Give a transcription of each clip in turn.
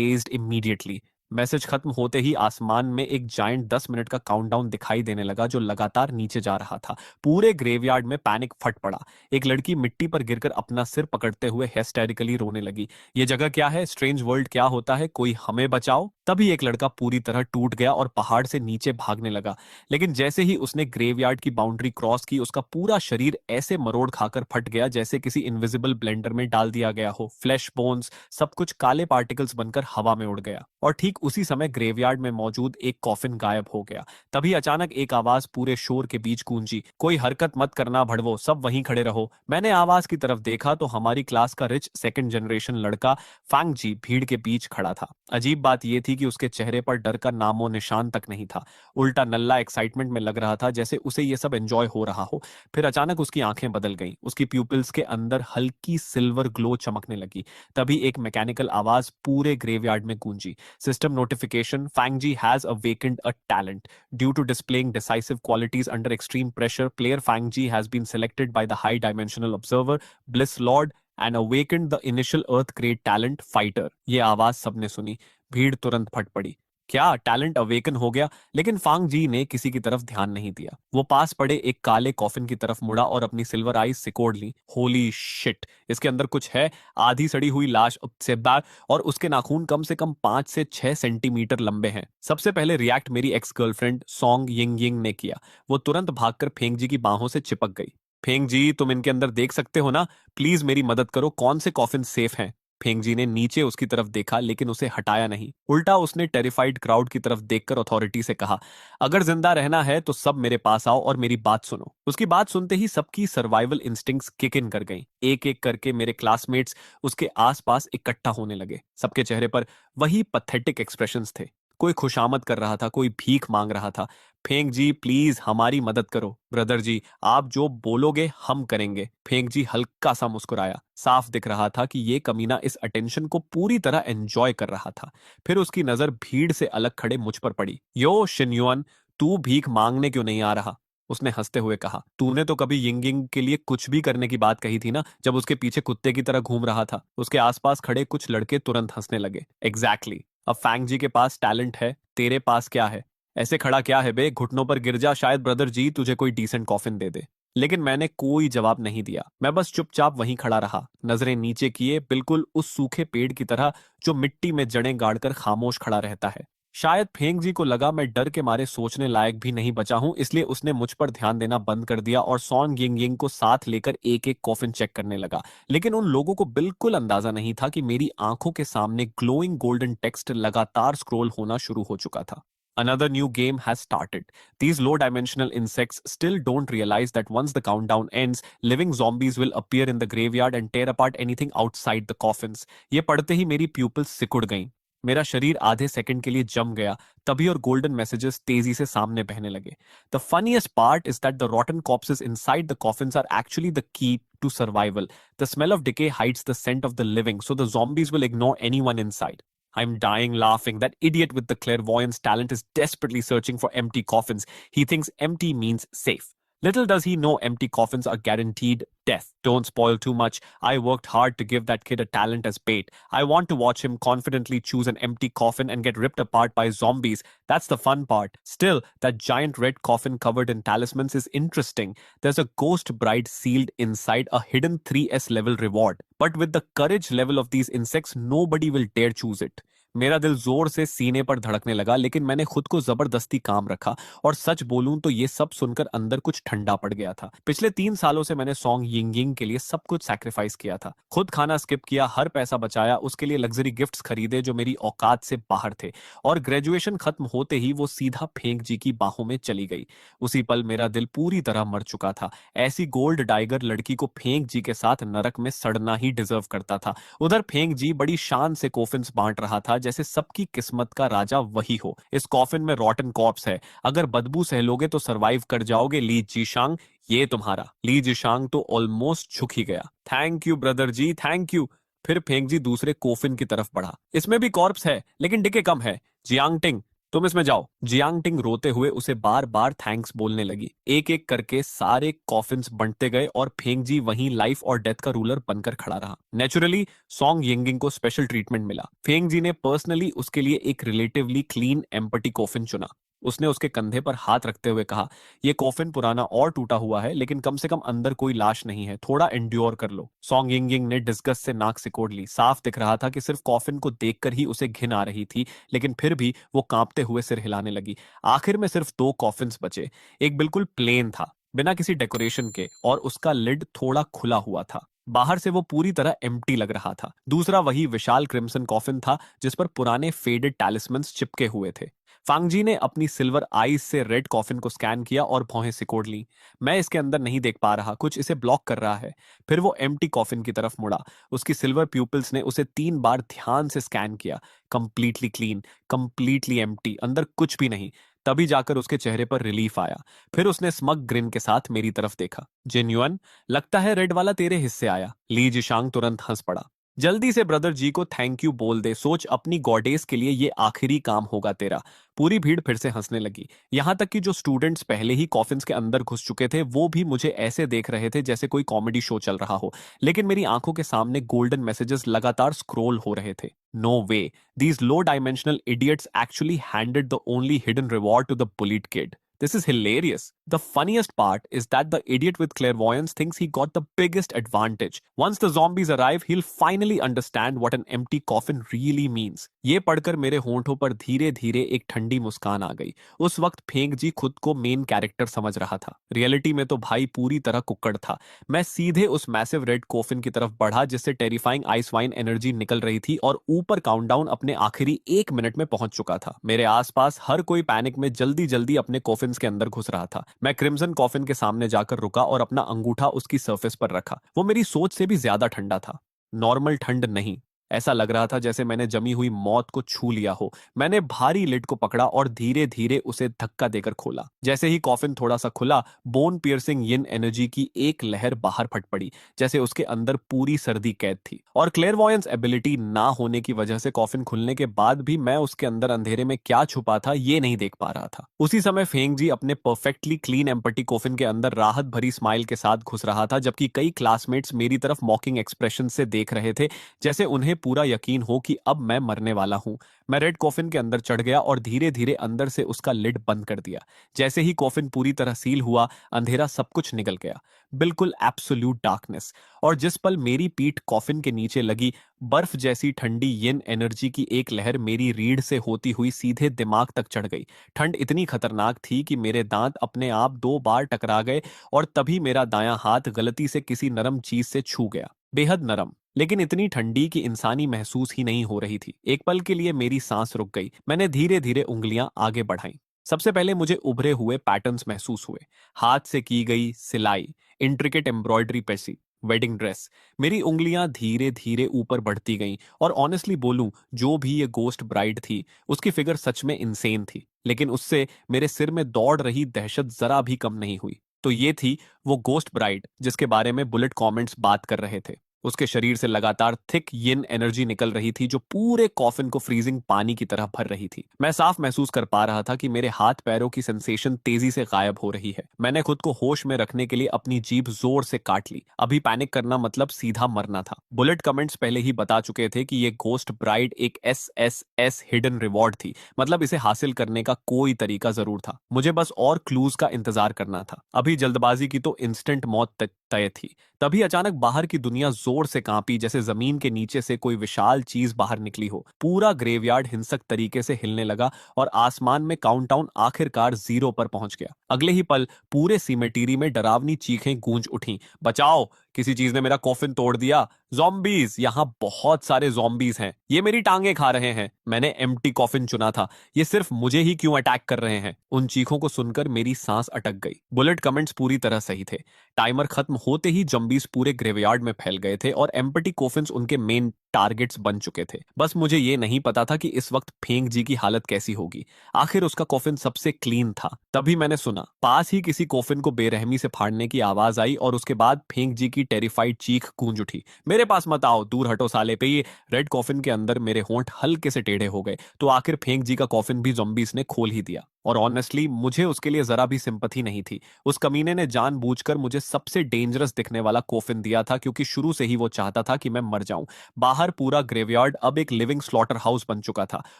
Immediately. Message खत्म होते ही आसमान में एक जायंट 10 मिनट का काउंटडाउन दिखाई देने लगा जो लगातार नीचे जा रहा था। पूरे ग्रेवयार्ड में पैनिक फट पड़ा। एक लड़की मिट्टी पर गिरकर अपना सिर पकड़ते हुए हिस्टेरिकली रोने लगी। ये जगह क्या है? स्ट्रेंज वर्ल्ड क्या होता है? कोई हमें बचाओ। तभी एक लड़का पूरी तरह टूट गया और पहाड़ से नीचे भागने लगा। लेकिन जैसे ही उसने ग्रेवयार्ड की बाउंड्री क्रॉस की, उसका पूरा शरीर ऐसे मरोड़ खाकर फट गया जैसे किसी इनविजिबल ब्लेंडर में डाल दिया गया हो। फ्लैश, बोन्स, सब कुछ काले पार्टिकल्स बनकर हवा में उड़ गया। और ठीक उसी समय ग्रेवयार्ड में मौजूद एक कॉफिन गायब हो गया। तभी अचानक एक आवाज पूरे शोर के बीच गूंजी, कोई हरकत मत करना भड़वो, सब वहीं खड़े रहो। मैंने आवाज की तरफ देखा तो हमारी क्लास का रिच सेकंड जनरेशन लड़का फैंग जी भीड़ के बीच खड़ा था। अजीब बात यह थी कि उसके चेहरे पर डर का नामो निशान तक नहीं था। उल्टा नल्ला एक्साइटमेंट में लग रहा था, जैसे उसे ये सब एंजॉय हो रहा हो। फिर अचानक उसकी आंखें बदल गईं। उसकी प्यूपिल्स के अंदर हल्की सिल्वर ग्लो चमकने लगी। तभी एक मैकेनिकल आवाज पूरे ग्रेवयार्ड में गूंजी, system notification, Fangji has awakened a talent. Due to displaying decisive qualities under extreme pressure, player Fangji has been selected by the High Dimensional Observer, Bliss Lord, and awakened the initial Earth grade talent Fighter. ये आवाज सबने सुनी। भीड़ तुरंत फट पड़ी। क्या talent awaken हो गया? लेकिन फांग जी ने किसी की तरफ ध्यान नहीं दिया। वो पास पड़े एक काले कॉफिन की तरफ मुड़ा और अपनी सिल्वर आईज सिकोड़ ली। होली शिट, इसके अंदर कुछ है। आधी सड़ी हुई लाश से बैग, और उसके नाखून कम से कम 5 से 6 सेंटीमीटर लंबे हैं। सबसे पहले रिएक्ट मेरी ex girlfriend song Ying Ying ने किया। वो तुरंत भागकर फेंग जी की बाहों से चिपक गई। फेंग जी, तुम इनके अंदर देख सकते हो ना? प्लीज मेरी मदद करो, कौन से कॉफिन सेफ हैं? फेंगजी ने नीचे उसकी तरफ देखा लेकिन उसे हटाया नहीं। उल्टा उसने टेरिफाइड क्राउड की तरफ देखकर अथॉरिटी से कहा, अगर जिंदा रहना है तो सब मेरे पास आओ और मेरी बात सुनो। उसकी बात सुनते ही सबकी सर्वाइवल इंस्टिंक्ट्स किक इन कर गईं। एक एक करके मेरे क्लासमेट्स उसके आसपास इकट्ठा होने लगे। सबके चेहरे पर वही पथेटिक एक्सप्रेशंस थे। कोई खुशामद कर रहा था, कोई भीख मांग रहा था। फेंग जी, प्लीज हमारी मदद करो। ब्रदर जी, आप जो बोलोगे हम करेंगे। फेंग जी हल्का सा मुस्कुराया। साफ दिख रहा था कि ये कमीना इस अटेंशन को पूरी तरह एंजॉय कर रहा था। फिर उसकी नजर भीड़ से अलग खड़े मुझ पर पड़ी। यो शिन्युअन, तू भीख मांगने क्यों नहीं आ रहा? उसने हंसते हुए कहा, तूने तो कभी यिंगिंग के लिए कुछ भी करने की बात कही थी ना, जब उसके पीछे कुत्ते की तरह घूम रहा था। उसके आसपास खड़े कुछ लड़के तुरंत हंसने लगे। एग्जैक्टली। अब फैंग जी के पास टैलेंट है, तेरे पास क्या है? ऐसे खड़ा क्या है बे? घुटनों पर गिर जा, शायद ब्रदर जी तुझे कोई डिसेंट कॉफिन दे दे। लेकिन मैंने कोई जवाब नहीं दिया। मैं बस चुपचाप वहीं खड़ा रहा, नजरें नीचे किए, बिल्कुल उस सूखे पेड़ की तरह जो मिट्टी में जड़ें गाड़कर खामोश खड़ा रहता है। शायद फेंग जी को लगा मैं डर के मारे सोचने लायक भी नहीं बचा हूं, इसलिए उसने मुझ पर ध्यान देना बंद कर दिया और सॉन यिंग यिंग को साथ लेकर एक एक कॉफिन चेक करने लगा। लेकिन उन लोगों को बिल्कुल अंदाजा नहीं था कि मेरी आंखों के सामने ग्लोइंग गोल्डन टेक्स्ट लगातार स्क्रॉल होना शुरू हो चुका था। Another new game has started. These low dimensional insects still don't realize that once the countdown ends, living zombies will appear in the graveyard and tear apart anything outside the coffins. ये पढ़ते ही मेरी pupils सिकुड़ गईं। मेरा शरीर आधे second के लिए जम गया। तभी और गोल्डन मैसेजेस तेजी से सामने बहने लगे। The funniest part is that the rotten corpses inside the coffins are actually the key to survival. The smell of decay hides the scent of the living, so the zombies will ignore anyone inside. I'm dying laughing. That idiot with the clairvoyance talent is desperately searching for empty coffins. He thinks empty means safe. Little does he know empty coffins are guaranteed death. Don't spoil too much. I worked hard to give that kid a talent as bait. I want to watch him confidently choose an empty coffin and get ripped apart by zombies. That's the fun part. Still, that giant red coffin covered in talismans is interesting. There's a ghost bride sealed inside, a hidden 3S level reward. But with the courage level of these insects, nobody will dare choose it. मेरा दिल जोर से सीने पर धड़कने लगा, लेकिन मैंने खुद को जबरदस्ती काम रखा। और सच बोलूं तो ये सब सुनकर अंदर कुछ ठंडा पड़ गया था। पिछले 3 सालों से मैंने सॉन्ग यिंग यिंग के लिए सब कुछ सैक्रिफाइस किया था। खुद खाना स्किप किया, हर पैसा बचाया, उसके लिए लग्जरी गिफ्ट्स खरीदे जो मेरी औकात से बाहर थे। और ग्रेजुएशन खत्म होते ही वो सीधा फेंक जी की बाहों में चली गई। उसी पल मेरा दिल पूरी तरह मर चुका था। ऐसी गोल्ड डाइगर लड़की को फेंक जी के साथ नरक में सड़ना ही डिजर्व करता था। उधर फेंक जी बड़ी शान से कॉफिन्स बांट रहा था, जैसे सबकी किस्मत का राजा वही हो। इस कॉफिन में रॉटन कॉर्प्स है, अगर बदबू सह लोगे तो सरवाइव कर जाओगे। ली जीशांग, ये तुम्हारा। ली जीशांग तो ऑलमोस्ट झुक ही गया। Thank you brother ji, thank you. फिर फेंक जी दूसरे कोफिन की तरफ बढ़ा। इसमें भी कॉर्प्स है, लेकिन डिके कम है। जियांगटिंग, तुम इसमें जाओ। जियांग टिंग रोते हुए उसे बार बार थैंक्स बोलने लगी। एक एक करके सारे कॉफिन्स बंटते गए और फेंगजी वहीं लाइफ और डेथ का रूलर बनकर खड़ा रहा। नेचुरली सॉन्ग यिंगिंग को स्पेशल ट्रीटमेंट मिला। फेंगजी ने पर्सनली उसके लिए एक रिलेटिवली क्लीन एम्पटी कॉफिन चुना। उसने उसके कंधे पर हाथ रखते हुए कहा, यह कॉफिन पुराना और टूटा हुआ है, लेकिन कम से कम अंदर कोई लाश नहीं है, थोड़ा एंड्योर कर लो। सॉन्ग यिंगिंग ने डिस्गस्ट से नाक सिकोड़ ली। साफ दिख रहा था कि सिर्फ कॉफिन को देखकर ही उसे घिन आ रही थी, लेकिन फिर भी वो कांपते हुए सिर हिलाने लगी। आखिर में सिर्फ दो कॉफिन्स बचे। एक बिल्कुल प्लेन था, बिना किसी डेकोरेशन के, और उसका लिड थोड़ा खुला हुआ था। बाहर से वो पूरी तरह एम्प्टी लग रहा था। दूसरा वही विशाल क्रिम्सन कॉफिन था जिस पर पुराने फेडेड टैलिस्मन्स चिपके हुए थे। फांगजी ने अपनी सिल्वर आईज से रेड कॉफिन को स्कैन किया और भौहें सिकोड़ ली। मैं इसके अंदर नहीं देख पा रहा, कुछ इसे ब्लॉक कर रहा है। फिर वो एम्प्टी कॉफिन की तरफ मुड़ा। उसकी सिल्वर प्यूपिल्स ने उसे 3 बार ध्यान से स्कैन किया। कंप्लीटली क्लीन, कंप्लीटली एम्प्टी, अंदर कुछ भी नहीं। तभी जाकर उसके चेहरे पर रिलीफ आया। फिर उसने स्मग ग्रिन के साथ मेरी तरफ देखा। जिन्युअन, लगता है रेड वाला तेरे हिस्से आया। ली जिशांग तुरंत हंस पड़ा। जल्दी से ब्रदर जी को थैंक यू बोल दे, सोच अपनी गॉडेस के लिए ये आखिरी काम होगा तेरा। पूरी भीड़ फिर से हंसने लगी। यहां तक कि जो स्टूडेंट्स पहले ही कॉफिन्स के अंदर घुस चुके थे वो भी मुझे ऐसे देख रहे थे जैसे कोई कॉमेडी शो चल रहा हो। लेकिन मेरी आंखों के सामने गोल्डन मैसेजेस लगातार स्क्रॉल हो रहे थे। No way, these low dimensional idiots actually handed the only hidden reward to the bullet kid. This is hilarious. The funniest part is that the idiot with clairvoyance thinks he got the biggest advantage. Once the zombies arrive, he'll finally understand what an empty coffin really means. ये पढ़कर मेरे होंठों पर धीरे धीरे एक ठंडी मुस्कान आ गई। उस वक्त फेंग जी खुद को मेन कैरेक्टर समझ रहा था। रियलिटी में तो भाई पूरी तरह कुक्कड़ था। मैं सीधे उस मैसिव रेड कॉफिन की तरफ बढ़ा जिससे टेरिफाइंग आइस वाइन एनर्जी निकल रही थी, और ऊपर काउंटडाउन अपने आखिरी 1 मिनट में पहुंच चुका था। मेरे आसपास हर कोई पैनिक में जल्दी जल्दी अपने कॉफिन के अंदर घुस रहा था। मैं क्रिम्सन कॉफिन के सामने जाकर रुका और अपना अंगूठा उसकी सरफेस पर रखा। वो मेरी सोच से भी ज्यादा ठंडा था। नॉर्मल ठंड नहीं, ऐसा लग रहा था जैसे मैंने जमी हुई मौत को छू लिया हो। मैंने भारी लिड को पकड़ा और धीरे धीरे उसे धक्का देकर खोला। जैसे ही कॉफिन थोड़ा सा खुला, बोन पियर्सिंग यिन एनर्जी की एक लहर बाहर फट पड़ी, जैसे उसके अंदर पूरी सर्दी कैद थी। और क्लेयरवॉयंस एबिलिटी ना होने की वजह से कॉफिन खुलने के बाद भी मैं उसके अंदर अंधेरे में क्या छुपा था ये नहीं देख पा रहा था। उसी समय फेंग जी अपने परफेक्टली क्लीन एम्पटी कॉफिन के अंदर राहत भरी स्माइल के साथ घुस रहा था, जबकि कई क्लासमेट्स मेरी तरफ मॉकिंग एक्सप्रेशन से देख रहे थे, जैसे उन्हें पूरा यकीन हो कि अब मैं मरने वाला हूं। मैं रेड कॉफिन के अंदर चढ़ गया और धीरे धीरे अंदर से उसका लिड बंद कर दिया। जैसे ही कॉफिन पूरी तरह सील हुआ, अंधेरा सब कुछ निकल गया। बिल्कुल एब्सोल्यूट डार्कनेस। और जिस पल मेरी पीठ कॉफिन के नीचे लगी, बर्फ जैसी ठंडी यिन एनर्जी की एक लहर मेरी रीढ़ से होती हुई सीधे दिमाग तक चढ़ गई। ठंड इतनी खतरनाक थी कि मेरे दांत अपने आप 2 बार टकरा गए, और तभी मेरा दायां हाथ गलती से किसी नरम चीज से छू गया। बेहद नरम, लेकिन इतनी ठंडी कि इंसानी महसूस ही नहीं हो रही थी। एक पल के लिए मेरी सांस रुक गई। मैंने धीरे धीरे उंगलियां आगे बढ़ाई। सबसे पहले मुझे उभरे हुए पैटर्न्स महसूस हुए। हाथ से की गई सिलाई, इंट्रिकेट एम्ब्रॉयडरी पेशी, वेडिंग ड्रेस। मेरी उंगलियां धीरे धीरे ऊपर बढ़ती गईं, और ऑनेस्टली बोलूं, जो भी ये गोस्ट ब्राइड थी, उसकी फिगर सच में इंसेन थी, लेकिन उससे मेरे सिर में दौड़ रही दहशत जरा भी कम नहीं हुई। तो ये थी वो गोस्ट ब्राइड जिसके बारे में बुलेट कमेंट्स बात कर रहे थे। उसके शरीर से लगातार थिक यिन एनर्जी निकल रही थी जो पूरे कॉफिन को फ्रीजिंग पानी की तरह भर रही थी। मैं साफ महसूस कर पा रहा था कि मेरे हाथ पैरों की सेंसेशन तेजी से गायब हो रही है। मैंने खुद को होश में रखने के लिए अपनी जीभ जोर से काट ली। अभी पैनिक करना मतलब सीधा मरना था। बुलेट कमेंट्स पहले ही बता चुके थे कि ये गोस्ट ब्राइड एक एस हिडन रिवॉर्ड थी, मतलब इसे हासिल करने का कोई तरीका जरूर था। मुझे बस और क्लूज का इंतजार करना था। अभी जल्दबाजी की तो इंस्टेंट मौत तय थी। तभी अचानक बाहर की दुनिया जोर से कांपी, जैसे जमीन के नीचे से कोई विशाल चीज बाहर निकली हो। पूरा ग्रेवयार्ड हिंसक तरीके से हिलने लगा और आसमान में काउंटडाउन आखिरकार 0 पर पहुंच गया। अगले ही पल पूरे सिमेटेरी में डरावनी चीखें गूंज उठीं। बचाओ, किसी चीज ने मेरा कॉफिन तोड़ दिया। ज़ॉम्बीज, यहाँ बहुत सारे ज़ॉम्बीज हैं। ये मेरी टांगे खा रहे हैं। मैंने एम्प्टी कॉफिन चुना था। ये सिर्फ मुझे ही क्यों अटैक कर रहे हैं? उन चीखों को सुनकर मेरी सांस अटक गई। बुलेट कमेंट्स पूरी तरह सही थे। टाइमर खत्म होते ही ज़ॉम्बीज पूरे ग्रेवयार्ड में फैल गए थे और एम्प्टी कॉफिन्स उनके मेन टारगेट्स बन चुके थे। बस मुझे ये नहीं पता था कि इस वक्त फेंग जी की हालत कैसी होगी। आखिर उसका कॉफिन सबसे क्लीन था। तभी मैंने सुना, पास ही किसी कॉफिन को बेरहमी से फाड़ने की आवाज आई और उसके बाद फेंग जी की टेरिफाइड चीख गूंज उठी, मेरे पास मत आओ, दूर हटो साले। पे ये रेड कॉफिन के अंदर मेरे होंठ हल्के से टेढ़े हो गए। तो आखिर फेंग जी का कॉफिन भी ज़ॉम्बीज़ ने खोल ही दिया। और ऑनेस्टली मुझे उसके लिए जरा भी सिंपथी नहीं थी। उस कमीने ने जानबूझकर मुझे सबसे डेंजरस दिखने वाला कॉफिन दिया था, क्योंकि शुरू से ही वो चाहता था कि मैं मर जाऊं। बाहर पूरा ग्रेवयार्ड अब एक लिविंग स्लॉटर हाउस बन चुका था।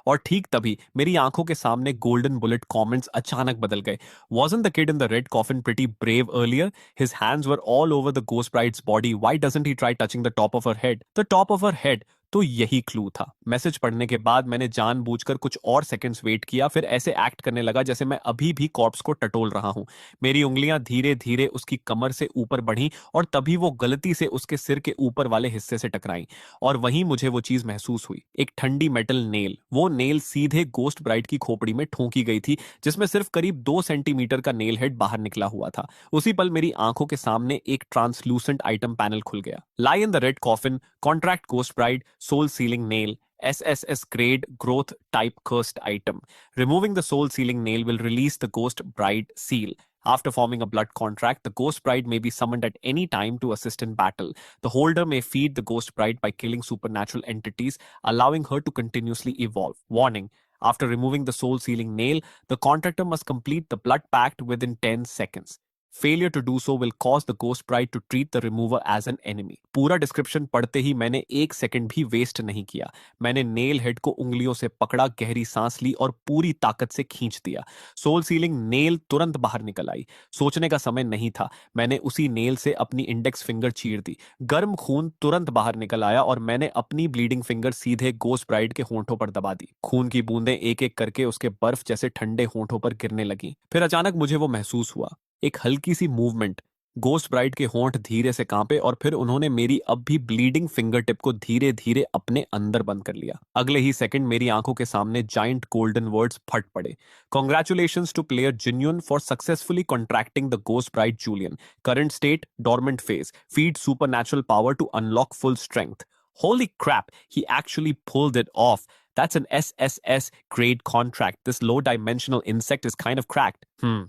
और ठीक तभी मेरी आंखों के सामने गोल्डन बुलेट कमेंट्स अचानक बदल गए। Wasn't the kid in the red coffin pretty brave earlier? His hands were all over the ghost bride's body. Why doesn't he try touching the top of her head? The top of her head. तो यही clue था। Message पढ़ने के बाद मैंने जानबूझकर कुछ और सेकंड्स वेट किया, फिर ऐसे एक्ट करने लगा जैसे मैं अभी भी कॉर्प्स को टटोल रहा हूं। मेरी उंगलियां धीरे धीरे उसकी कमर से ऊपर बढ़ीं और तभी वो गलती से उसके सिर के ऊपर वाले हिस्से से टकराई। और वहीं मुझे वो चीज महसूस हुई, एक ठंडी मेटल नेल। वो नेल सीधे गोस्ट ब्राइड की खोपड़ी में ठोंकी गई थी, जिसमें सिर्फ करीब 2 सेंटीमीटर का नेल हेड बाहर निकला हुआ था। उसी पल मेरी आंखों के सामने एक ट्रांसलूसेंट आइटम पैनल खुल गया। Lie in the red coffin, contract ghost bride, soul sealing nail, SSS grade growth type cursed item. Removing the soul sealing nail will release the ghost bride seal. After forming a blood contract, the ghost bride may be summoned at any time to assist in battle. The holder may feed the ghost bride by killing supernatural entities, allowing her to continuously evolve. Warning: after removing the soul sealing nail, the contractor must complete the blood pact within 10 seconds. Failure to do so will cause the ghost bride to treat the remover as an enemy. पूरा description पढ़ते ही मैंने एक second भी waste नहीं किया। मैंने nail head को उंगलियों से पकड़ा, गहरी सांस ली और पूरी ताकत से खींच दिया। सोल सीलिंग नेल तुरंत बाहर निकल आई। सोचने का समय नहीं था। मैंने उसी नेल से अपनी इंडेक्स फिंगर चीर दी। गर्म खून तुरंत बाहर निकल आया और मैंने अपनी ब्लीडिंग फिंगर सीधे गोस्ट ब्राइड के होंठों पर दबा दी। खून की बूंदें एक एक करके उसके बर्फ जैसे ठंडे होंठों पर गिरने लगी। फिर अचानक मुझे वो महसूस हुआ, एक हल्की सी मूवमेंट। गोस्ट ब्राइड के होंठ धीरे से कांपे और फिर उन्होंने मेरी अब भी ब्लीडिंग फिंगर टिप को धीरे धीरे अपने अंदर बंद कर लिया। अगले ही सेकंड मेरी आंखों के सामने जाइंट गोल्डन वर्ड्स फट पड़े। Congratulations to player Jinyun for successfully contracting the ghost bride Julian. Current state dormant phase, feed super power to unlock full strength. Holy crap, he actually pulled it off. That's an SSS grade contract. This low dimensional insect is kind of cracked.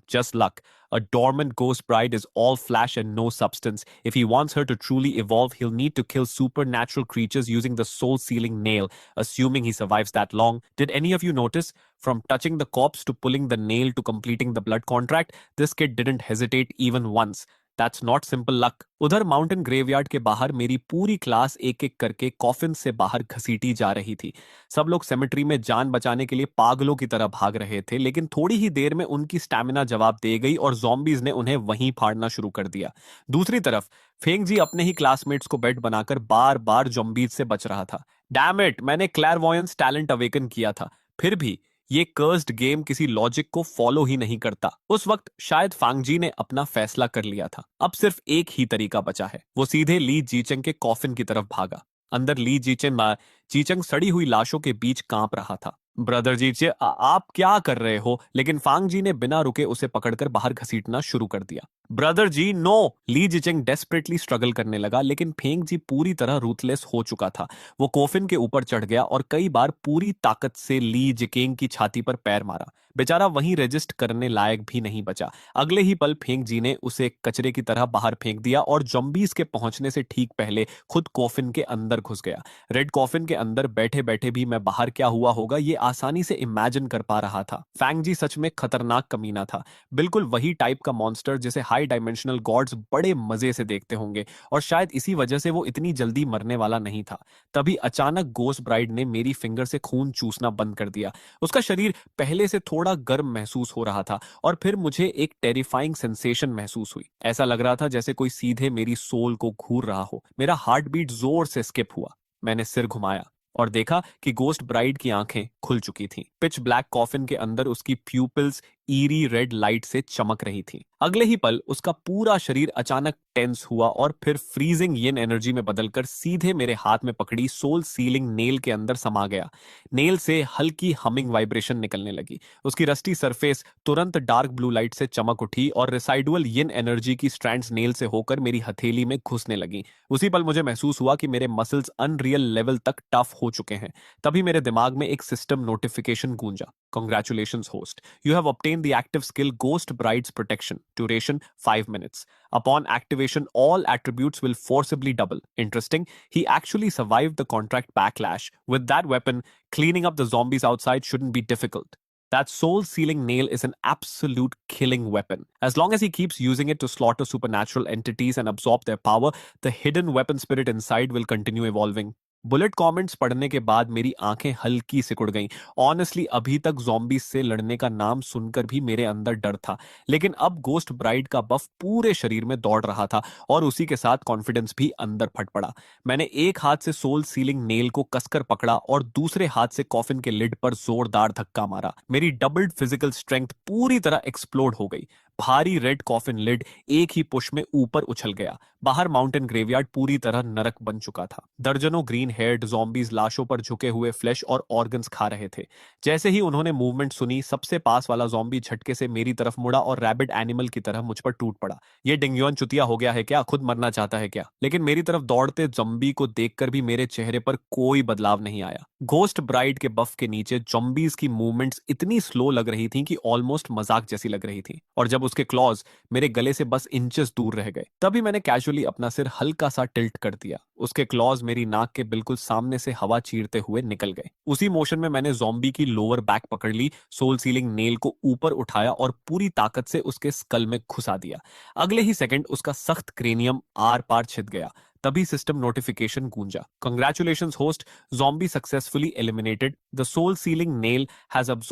Just luck. A dormant ghost bride is all flash and no substance. If he wants her to truly evolve, he'll need to kill supernatural creatures using the soul sealing nail, assuming he survives that long. Did any of you notice? From touching the corpse to pulling the nail to completing the blood contract, this kid didn't hesitate even once. That's not simple luck. उधर mountain graveyard के बाहर मेरी पूरी class एक एक करके coffin से बाहर घसीटी जा रही थी। सब लोग सेमेट्री में जान बचाने के लिए पागलों की तरह भाग रहे थे, लेकिन थोड़ी ही देर में उनकी स्टैमिना जवाब दे गई और ज़ॉम्बीज ने उन्हें वहीं फाड़ना शुरू कर दिया। दूसरी तरफ फेंग जी अपने ही क्लासमेट्स को बेड बनाकर बार बार ज़ॉम्बीज से बच रहा था। डैम इट, मैंने क्लैरवॉयंस टैलेंट अवेकन किया था, फिर भी ये कर्स्ड गेम किसी लॉजिक को फॉलो ही नहीं करता। उस वक्त शायद फांगजी ने अपना फैसला कर लिया था। अब सिर्फ एक ही तरीका बचा है। वो सीधे ली जीचंग के कॉफिन की तरफ भागा। अंदर ली जीचंग सड़ी हुई लाशों के बीच कांप रहा था। ब्रदर जीचे, आप क्या कर रहे हो? लेकिन फांग जी ने बिना रुके उसे पकड़कर बाहर घसीटना शुरू कर दिया। ब्रदर जी नो! ली जिचेंग डेस्परेटली स्ट्रगल करने लगा, लेकिन फेंग जी पूरी तरह रूथलेस हो चुका था। वो कोफिन के ऊपर चढ़ गया और कई बार पूरी ताकत से ली जिकेंग की छाती पर पैर मारा। बेचारा वहीं रजिस्ट करने लायक भी नहीं बचा। अगले ही पल फेंग जी ने उसे कचरे की तरह बाहर फेंक दिया और जॉम्बीज के पहुंचने से ठीक पहले खुद कॉफिन के अंदर घुस गया। रेड कॉफिन के अंदर बैठे बैठे भी मैं बाहर क्या हुआ होगा ये आसानी से इमेजिन कर पा रहा था। फैंग जी सच में खतरनाक कमीना था। बिल्कुल वही टाइप का मॉन्स्टर जिसे हाई डायमेंशनल गॉड्स बड़े मजे से देखते होंगे, और शायद इसी वजह से वो इतनी जल्दी मरने वाला नहीं था। तभी अचानक गोस्ट ब्राइड ने मेरी फिंगर से खून चूसना बंद कर दिया। उसका शरीर पहले से थोड़ा गर्म महसूस हो रहा था और फिर मुझे एक टेरिफाइंग सेंसेशन महसूस हुई। ऐसा लग रहा था जैसे कोई सीधे मेरी सोल को घूर रहा हो। मेरा हार्ट बीट जोर से स्किप हुआ। मैंने सिर घुमाया और देखा कि गोस्ट ब्राइड की आंखें खुल चुकी थीं। पिच ब्लैक कॉफिन के अंदर उसकी प्यूपिल्स ईरी रेड लाइट से चमक रही थी। अगले ही पल उसका पूरा शरीर अचानक टेंस हुआ और फिर फ्रीजिंग यिन एनर्जी में बदलकर सीधे मेरे हाथ में पकड़ी सोल सीलिंग नेल के अंदर समा गया। नेल से हल्की हमिंग वाइब्रेशन निकलने लगी। उसकी रस्टी सरफेस तुरंत डार्क ब्लू लाइट से चमक उठी और रिसाइडुअल यिन एनर्जी की स्ट्रैंड्स नेल से होकर मेरी हथेली में घुसने लगी। उसी पल मुझे महसूस हुआ कि मेरे मसल्स अनरियल लेवल तक टफ हो चुके हैं। तभी मेरे दिमाग में एक सिस्टम नोटिफिकेशन गूंजा। Congratulations, host. You have obtained the active skill Ghost Bride's Protection. Duration 5 minutes. Upon activation, all attributes will forcibly double. Interesting. He actually survived the contract backlash. With that weapon, cleaning up the zombies outside shouldn't be difficult. That soul sealing nail is an absolute killing weapon. As long as he keeps using it to slaughter supernatural entities and absorb their power, the hidden weapon spirit inside will continue evolving. Bullet comments पढ़ने के बाद मेरी आंखें हल्की सिकुड़ गईं। Honestly अभी तक ज़ॉम्बीज से लड़ने का नाम सुनकर भी मेरे अंदर डर था, लेकिन अब गोस्ट ब्राइड का बफ पूरे शरीर में दौड़ रहा था और उसी के साथ कॉन्फिडेंस भी अंदर फट पड़ा। मैंने एक हाथ से सोल सीलिंग नेल को कसकर पकड़ा और दूसरे हाथ से कॉफिन के लिड पर जोरदार धक्का मारा। मेरी डबल्ड फिजिकल स्ट्रेंथ पूरी तरह एक्सप्लोड हो गई। भारी रेड कॉफिन लिड एक ही पुश में ऊपर उछल गया। बाहर माउंटेन ग्रेवयार्ड पूरी तरह नरक बन चुका था। दर्जनों ग्रीन हेयर्ड ज़ॉम्बीज लाशों पर झुके हुए फ्लैश और ऑर्गन्स खा रहे थे। जैसे ही उन्होंने मूवमेंट सुनी, सबसे पास वाला ज़ॉम्बी झटके से मेरी तरफ मुड़ा और रैबिड एनिमल की तरह मुझ पर टूट पड़ा। ये डिंगयुआन चुतिया हो गया है क्या? खुद मरना चाहता है क्या? लेकिन मेरी तरफ दौड़ते ज़ॉम्बी को देखकर भी मेरे चेहरे पर कोई बदलाव नहीं आया। घोस्ट ब्राइड के बफ के नीचे ज़ॉम्बीज की मूवमेंट्स इतनी स्लो लग रही थी कि ऑलमोस्ट मजाक जैसी लग रही थी। और जब उसके क्लॉज मेरे गले से बस इंचेस दूर रह गए, तभी मैंने कैजुअली अपना सिर हल्का सा टिल्ट कर दिया। उसके क्लॉज मेरी नाक के बिल्कुल सामने से हवा चीरते हुए निकल गए। उसी मोशन में मैंने ज़ॉम्बी की लोअर बैक पकड़ ली, सोल सीलिंग नेल को ऊपर उठाया और पूरी ताकत से उसके स्कल में घुसा दिया। अगले ही सेकंड उसका सख्त क्रेनियम आर पार छिद गया। तभी सिस्टम नोटिफिकेशन गूंजा। Congratulations, host. Zombie successfully eliminated. The soul sealing nail has absorbed